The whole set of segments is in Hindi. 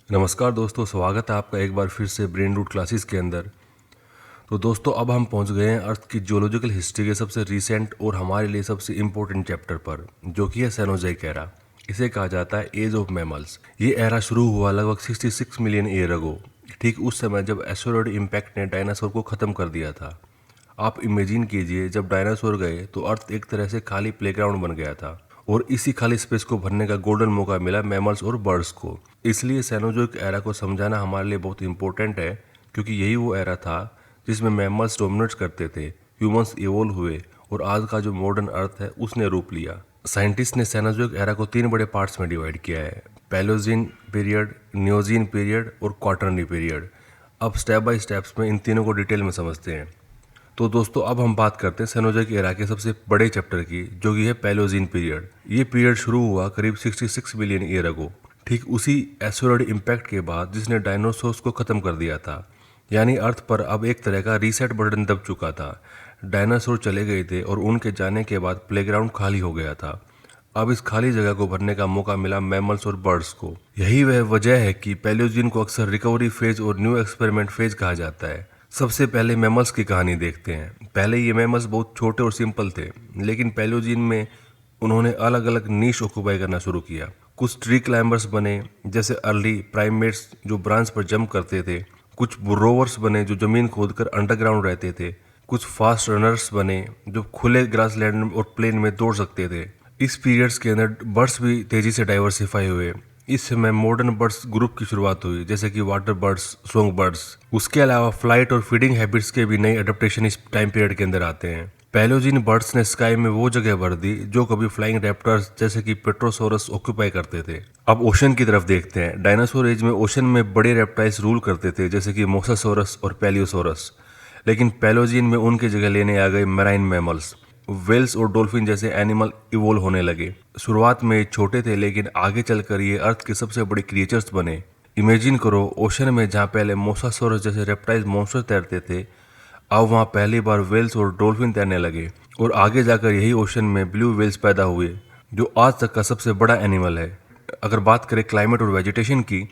नमस्कार दोस्तों, स्वागत है आपका एक बार फिर से ब्रेन रूट क्लासेस के अंदर। तो दोस्तों, अब हम पहुंच गए हैं अर्थ की जियोलॉजिकल हिस्ट्री के सबसे रीसेंट और हमारे लिए सबसे इम्पोर्टेंट चैप्टर पर, जो कि है सेनोजोइक एरा। इसे कहा जाता है एज ऑफ मैमल्स। ये एरा शुरू हुआ लगभग 66 मिलियन ईयर अगो, ठीक उस समय जब एस्टेरॉयड इम्पैक्ट ने डायनासोर को ख़त्म कर दिया था। आप इमेजिन कीजिए, जब डायनासोर गए तो अर्थ एक तरह से खाली प्लेग्राउंड बन गया था, और इसी खाली स्पेस को भरने का गोल्डन मौका मिला मैमल्स और बर्ड्स को। इसलिए सेनोजोइक एरा को समझाना हमारे लिए बहुत इंपॉर्टेंट है, क्योंकि यही वो एरा था जिसमें मैमल्स डोमिनेट करते थे, ह्यूमंस इवोल्व हुए, और आज का जो मॉडर्न अर्थ है उसने रूप लिया। साइंटिस्ट ने सेनोजोइक एरा को 3 बड़े पार्ट्स में डिवाइड किया है: पैलोजीन पीरियड, नियोजीन पीरियड और क्वाटरनी पीरियड। अब स्टेप बाय स्टेप्स में इन तीनों को डिटेल में समझते हैं। तो दोस्तों, अब हम बात करते हैं सेनोजोइक एरा के सबसे बड़े चैप्टर की, जो कि है पैलोजीन पीरियड। ये पीरियड शुरू हुआ करीब 66 बिलियन ईयर अगो, ठीक उसी एस्टेरॉयड इम्पैक्ट के बाद जिसने डायनासोर्स को खत्म कर दिया था। यानी अर्थ पर अब एक तरह का रीसेट बटन दब चुका था। डायनासोर चले गए थे और उनके जाने के बाद प्लेग्राउंड खाली हो गया था। अब इस खाली जगह को भरने का मौका मिला मैमल्स और बर्ड्स को। यही वह वजह है कि पैलियोजीन को अक्सर रिकवरी फेज और न्यू एक्सपेरिमेंट फेज कहा जाता है। सबसे पहले मैमल्स की कहानी देखते हैं। पहले ये मैमल्स बहुत छोटे और सिंपल थे, लेकिन पैलियोजीन में उन्होंने अलग अलग नीश ऑक्यूपाई करना शुरू किया। कुछ ट्री क्लाइंबर्स बने, जैसे अर्ली प्राइमेट्स जो ब्रांच पर जंप करते थे। कुछ बुर्रोवर्स बने जो जमीन खोदकर अंडरग्राउंड रहते थे। कुछ फास्ट रनर्स बने जो खुले ग्रासलैंड और प्लेन में दौड़ सकते थे। इस पीरियड्स के अंदर बर्ड्स भी तेजी से डाइवर्सिफाई हुए। इस समय मॉडर्न बर्ड्स ग्रुप की शुरुआत हुई, जैसे कि वाटर बर्ड्स, सॉन्ग बर्ड्स। उसके अलावा फ्लाइट और फीडिंग हैबिट्स के भी नए अडेप्टेशन इस टाइम पीरियड के अंदर आते हैं। पैलियोजीन बर्ड्स ने स्काई में वो जगह भर दी जो कभी फ्लाइंग रैप्टर्स जैसे कि पेट्रोसोरस ऑक्यूपाई करते थे। अब ओशन की तरफ देखते हैं। डायनासोर एज में ओशन में बड़े रेप्टाइल्स रूल करते थे, जैसे कि मोसासोरस और पैलियोसोरस। लेकिन पैलियोजीन में उनकी जगह लेने आ गए मैराइन मैमल्स। वेल्स और डॉल्फिन जैसे एनिमल इवोल्व होने लगे। शुरुआत में छोटे थे, लेकिन आगे चलकर ये अर्थ के सबसे बड़े क्रिएचर्स बने। इमेजिन करो, ओशन में जहाँ पहले मोसासोरस जैसे रेप्टाइल मॉन्स्टर तैरते थे, अब वहाँ पहली बार वेल्स और डॉल्फिन तैरने लगे। और आगे जाकर यही ओशन में ब्लू वेल्स पैदा हुए, जो आज तक का सबसे बड़ा एनिमल है। अगर बात करें क्लाइमेट और वेजिटेशन की,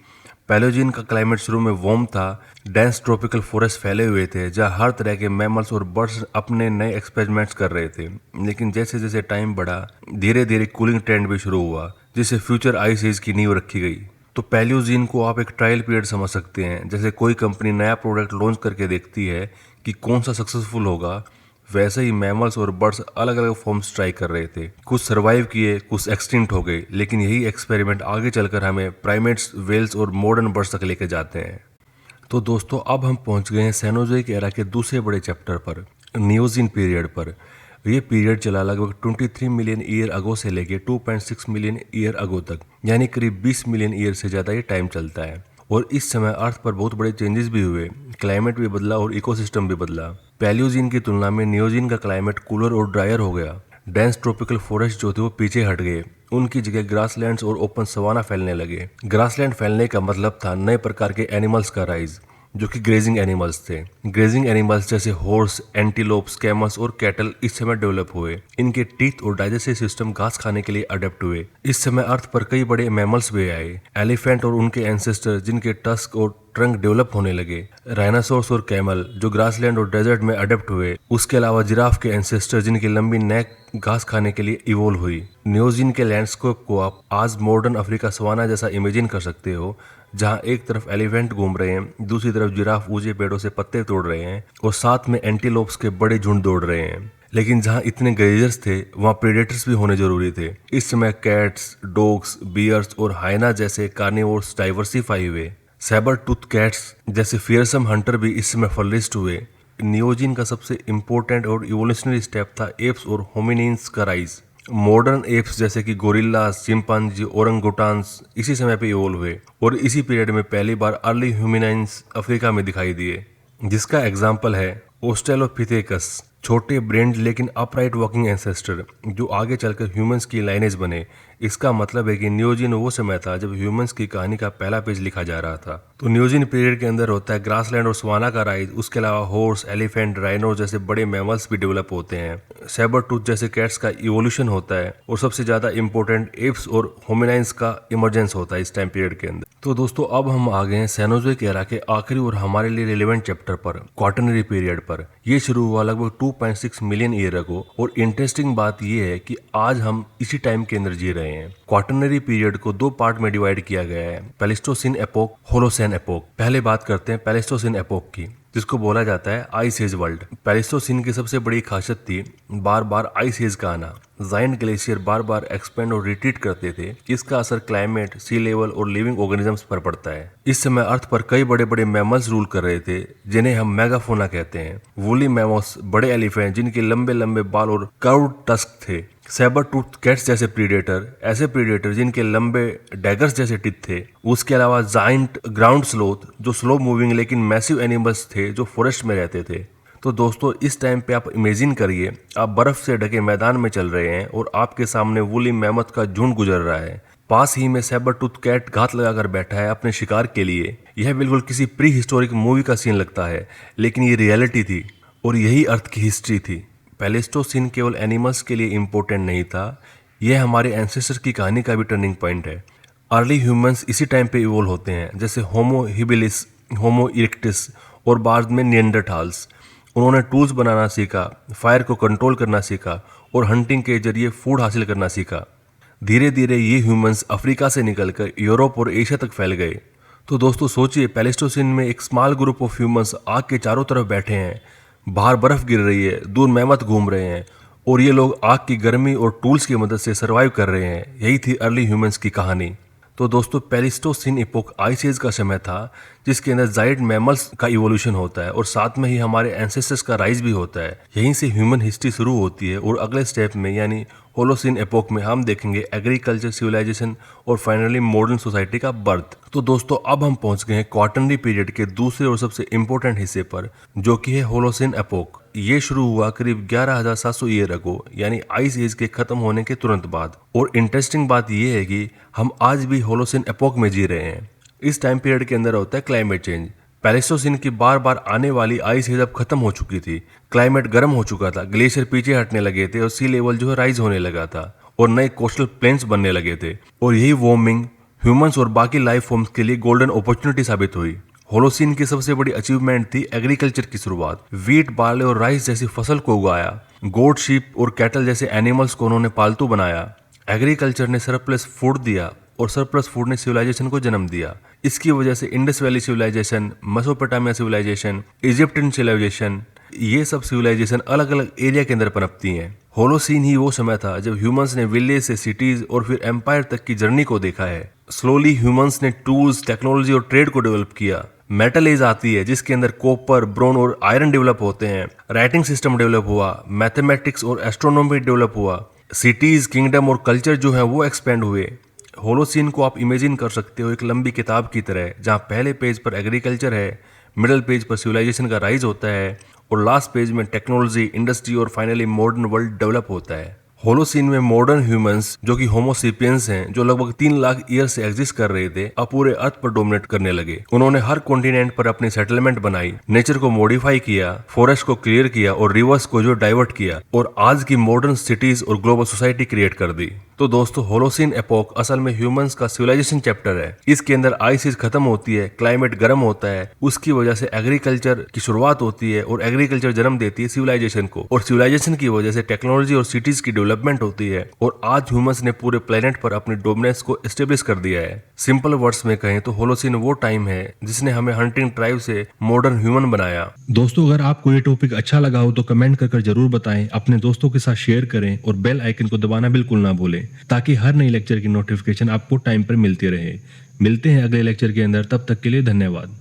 पैलियोजीन का क्लाइमेट शुरू में वार्म था। डेंस ट्रॉपिकल फॉरेस्ट फैले हुए थे, जहाँ हर तरह के मैमल्स और बर्ड्स अपने नए एक्सपेरिमेंट्स कर रहे थे। लेकिन जैसे जैसे टाइम बढ़ा, धीरे धीरे कूलिंग ट्रेंड भी शुरू हुआ, जिससे फ्यूचर आइस एज की नींव रखी गई। तो पैलियोजीन को आप एक ट्रायल पीरियड समझ सकते हैं। जैसे कोई कंपनी नया प्रोडक्ट लॉन्च करके देखती है कि कौन सा सक्सेसफुल होगा, वैसे ही मैमल्स और बर्ड्स अलग अलग फॉर्म्स ट्राई कर रहे थे। कुछ सर्वाइव किए, कुछ एक्सटिंक्ट हो गए, लेकिन यही एक्सपेरिमेंट आगे चलकर हमें प्राइमेट्स, वेल्स और मॉडर्न बर्ड्स तक लेके जाते हैं। तो दोस्तों, अब हम पहुंच गए हैं सेनोजोइक एरा के दूसरे बड़े चैप्टर पर, नियोजीन पीरियड पर। ये पीरियड चला लगभग 23 मिलियन ईयर अगो से लेके 2.6 मिलियन ईयर अगो तक, यानी करीब 20 मिलियन ईयर से ज़्यादा ये टाइम चलता है। और इस समय अर्थ पर बहुत बड़े चेंजेस भी हुए। क्लाइमेट भी बदला और इकोसिस्टम भी बदला। पैलियोजीन की तुलना में नियोजीन का क्लाइमेट कूलर और ड्रायर हो गया। डेंस ट्रॉपिकल फॉरेस्ट जो थे वो पीछे हट गए। उनकी जगह ग्रासलैंड्स और ओपन सवाना फैलने लगे। ग्रासलैंड फैलने का मतलब था नए प्रकार के एनिमल्स का राइज, जो कि ग्रेजिंग एनिमल्स थे। ग्रेजिंग एनिमल्स जैसे हॉर्स, एंटीलोप्स, कैमल्स और कैटल इस समय डेवलप हुए। इनके टीथ और डाइजेस्टिव सिस्टम घास खाने के लिए अडेप्ट हुए। इस समय अर्थ पर कई बड़े मैमल्स भी आए। एलिफेंट और उनके एंसेस्टर जिनके टस्क और ट्रंक डेवलप होने लगे। राइनासोर्स और कैमल जो ग्रासलैंड और डेजर्ट में अडेप्ट हुए। उसके अलावा जिराफ के एंसेस्टर जिनकी लंबी नेक घास खाने के लिए इवोल्व हुई। नियोजीन के लैंडस्केप को आप आज मॉडर्न अफ्रीका सवाना जैसा इमेजिन कर सकते हो, जहां एक तरफ एलिफेंट घूम रहे हैं, दूसरी तरफ जिराफ ऊंचे पेड़ों से पत्ते तोड़ रहे हैं, और साथ में एंटीलोप्स के बड़े झुंड दौड़ रहे हैं। लेकिन जहां इतने ग्रेजर्स थे, वहां प्रेडेटर्स भी होने जरूरी थे। इस समय कैट्स, डॉग्स, बियर्स और हाइना जैसे कार्निवोर्स डाइवर्सिफाई हुए। सैबर टूथ कैट्स जैसे फियरसम हंटर भी इस समय फलिस्ट हुए। नियोजीन का सबसे इम्पोर्टेंट और इवोल्यूशनरी स्टेप था एप्स और होमिनिन्स का राइज। मॉडर्न एप्स जैसे कि गोरिल्लास, चिंपांजी, ओरंगुटान्स इसी समय पे इवोल्व हुए, और इसी पीरियड में पहली बार अर्ली ह्यूमिनाइंस अफ्रीका में दिखाई दिए, जिसका एग्जाम्पल है ऑस्ट्रेलोपिथेकस, छोटे ब्रेन्ड लेकिन अपराइट वॉकिंग एंसेस्टर, जो आगे चलकर ह्यूमंस की लाइनेज बने, इसका मतलब है कि नियोजिन वो समय था जब ह्यूमंस की कहानी का पहला पेज लिखा जा रहा था। तो नियोजिन पीरियड के अंदर होता है ग्रासलैंड और सवाना का राइज, उसके अलावा हॉर्स, एलिफेंट, राइनो जैसे बड़े मैमल्स भी डेवलप होते हैं, सैबर टूथ जैसे कैट्स का इवोल्यूशन होता है, और सबसे ज्यादा इंपॉर्टेंट एप्स और होमिनाइंस का इमरजेंस होता है इस टाइम पीरियड के अंदर। तो दोस्तों अब हम आ गए हैं सेनोज़ोइक एरा के आखिरी और हमारे लिए रिलेवेंट चैप्टर पर, क्वाटरनरी पीरियड पर। ये शुरू हुआ लगभग 2.6 मिलियन ईयर अगो, और इंटरेस्टिंग बात ये है कि आज हम इसी टाइम के अंदर जी रहे हैं। क्वाटरनरी पीरियड को 2 पार्ट में डिवाइड किया गया है, प्लेस्टोसिन एपोक, होलोसेन एपोक। पहले बात करते हैं प्लेस्टोसिन एपोक की, जिसको बोला जाता है आइस एज वर्ल्ड। प्लेस्टोसिन की सबसे बड़ी खासियत थी बार बार आइस एज का आना। जाइंट ग्लेशियर बार बार एक्सपेंड और रिट्रीट करते थे, इसका असर क्लाइमेट, सी लेवल और लिविंग ऑर्गेनिजम्स पर पड़ता है। इस समय अर्थ पर कई बड़े बड़े मैमल्स रूल कर रहे थे, जिन्हें हम मेगाफोना कहते हैं। वूली मैमल्स, बड़े एलिफेंट जिनके लंबे लंबे बाल और कर्व्ड टस्क थे, सैबर टूथ कैट्स जैसे प्रीडेटर, ऐसे प्रीडेटर जिनके लंबे डैगर्स जैसे टिथ थे। उसके अलावा जाइंट ग्राउंड स्लोथ, जो स्लो मूविंग लेकिन मैसिव एनिमल्स थे जो फॉरेस्ट में रहते थे। तो दोस्तों इस टाइम पे आप इमेजिन करिए, आप बर्फ से ढके मैदान में चल रहे हैं और आपके सामने वूली मैमथ का झुंड गुजर रहा है। पास ही में सैबर टूथ कैट घात लगाकर बैठा है अपने शिकार के लिए। यह बिल्कुल किसी प्री हिस्टोरिक मूवी का सीन लगता है, लेकिन ये रियलिटी थी और यही अर्थ की हिस्ट्री थी। प्लेस्टोसिन केवल एनिमल्स के लिए इम्पोर्टेंट नहीं था, यह हमारे एंसेस्टर्स की कहानी का भी टर्निंग पॉइंट है। अर्ली ह्यूमंस इसी टाइम पे इवोल्व होते हैं, जैसे होमो हिबिलिस, होमो इरेक्टस और बाद में निएंडरथाल्स। उन्होंने टूल्स बनाना सीखा, फायर को कंट्रोल करना सीखा और हंटिंग के जरिए फूड हासिल करना सीखा। धीरे धीरे ये ह्यूमंस अफ्रीका से निकलकर यूरोप और एशिया तक फैल गए। तो दोस्तों सोचिए, प्लेस्टोसिन में एक स्मॉल ग्रुप ऑफ ह्यूमंस आग के चारों तरफ बैठे हैं, बाहर बर्फ गिर रही है, दूर मैमथ घूम रहे हैं और ये लोग आग की गर्मी और टूल्स की मदद से सर्वाइव कर रहे हैं। यही थी अर्ली ह्यूमंस की कहानी। तो दोस्तों प्लेस्टोसिन इपोक आइस एज का समय था, जिसके अंदर जायंट मैमल्स का इवोल्यूशन होता है और साथ में ही हमारे एंसेस्टर्स का राइज भी होता है। यहीं से ह्यूमन हिस्ट्री शुरू होती है और अगले स्टेप में यानी होलोसिन एपोक में हम देखेंगे एग्रीकल्चर, सिविलाइजेशन और फाइनली मॉडर्न सोसाइटी का बर्थ। तो दोस्तों अब हम पहुंच गए हैं क्वाटरनरी पीरियड के दूसरे और सबसे इंपॉर्टेंट हिस्से पर, जो कि है होलोसिन एपोक। ये शुरू हुआ करीब 11,700 ईयर अगो, यानी आइस एज के खत्म होने के तुरंत बाद। और इंटरेस्टिंग बात यह है कि हम आज भी होलोसिन एपोक में जी रहे हैं। इस टाइम पीरियड के अंदर होता है क्लाइमेट चेंज। प्लेस्टोसिन की बार बार आने वाली आइस एज अब खत्म हो चुकी थी, क्लाइमेट गर्म हो चुका था, ग्लेशियर पीछे हटने लगे थे और सी लेवल जो है राइज होने लगा था और नए कोस्टल प्लेन्स बनने लगे थे। और यही वार्मिंग ह्यूमंस और बाकी लाइफ फॉर्म्स के लिए गोल्डन अपॉर्चुनिटी साबित हुई। होलोसिन की सबसे बड़ी अचीवमेंट थी एग्रीकल्चर की शुरुआत। वीट, बार्ले और राइस जैसी फसल को उगाया, गोट, शीप और कैटल जैसे एनिमल्स को उन्होंने पालतू बनाया। एग्रीकल्चर ने सरप्लस फूड दिया और सरप्लस फूड ने सिविलाइजेशन को जन्म दिया। इसकी वजह से Indus valley civilisation, Mesopotamia civilisation, Egyptian civilisation, ये सब सिविलाइजेशन अलग अलग एरिया के अंदर पनपती हैं। होलोसीन ही वो समय था जब ह्यूमंस ने विलेज से सिटीज और फिर एम्पायर तक की जर्नी को देखा है। स्लोली ह्यूमंस ने टूल्स, टेक्नोलॉजी और ट्रेड को डेवलप किया। मेटल एज आती है जिसके अंदर कॉपर, ब्रोन और आयरन डेवलप होते हैं। राइटिंग सिस्टम डेवलप हुआ, मैथमेटिक्स और एस्ट्रोनॉमी डेवलप हुआ। सिटीज, किंगडम और कल्चर जो है वो एक्सपेंड हुए। होलोसीन को आप इमेजिन कर सकते हो एक लंबी किताब की तरह, जहाँ पहले पेज पर एग्रीकल्चर है, मिडिल पेज पर सिविलाइजेशन का राइज होता है और लास्ट पेज में टेक्नोलॉजी, इंडस्ट्री और फाइनली मॉडर्न वर्ल्ड डेवलप होता है। होलोसीन में मॉडर्न ह्यूमंस जो कि होमोसेपियंस हैं, जो लगभग 3 लाख ईयर से एग्जिस्ट कर रहे थे, अब पूरे अर्थ पर डोमिनेट करने लगे। उन्होंने हर कॉन्टिनेंट पर अपनी सेटलमेंट बनाई, नेचर को मॉडिफाई किया, फॉरेस्ट को क्लियर किया और रिवर्स को जो डाइवर्ट किया और आज की मॉडर्न सिटीज और ग्लोबल सोसाइटी क्रिएट कर दी। तो दोस्तों होलोसीन एपोक असल में ह्यूमंस का सिविलाइजेशन चैप्टर है। इसके अंदर आइस एज खत्म होती है, क्लाइमेट गर्म होता है, उसकी वजह से एग्रीकल्चर की शुरुआत होती है और एग्रीकल्चर जन्म देती है सिविलाइजेशन को, और सिविलाइजेशन की वजह से टेक्नोलॉजी और सिटीज की डेवलपमेंट होती है और आज ह्यूमंस ने पूरे प्लेनेट पर अपनी डोमिनेंस को एस्टेब्लिश कर दिया है। सिंपल वर्ड्स में कहें तो होलोसीन वो टाइम है जिसने हमें हंटिंग ट्राइब से मॉडर्न ह्यूमन बनाया। दोस्तों अगर आपको ये टॉपिक अच्छा लगा हो तो कमेंट कर जरूर बताएं, अपने दोस्तों के साथ शेयर करें और बेल आइकन को दबाना बिल्कुल ना भूलें, ताकि हर नई लेक्चर की नोटिफिकेशन आपको टाइम पर मिलती रहे। मिलते हैं अगले लेक्चर के अंदर, तब तक के लिए धन्यवाद।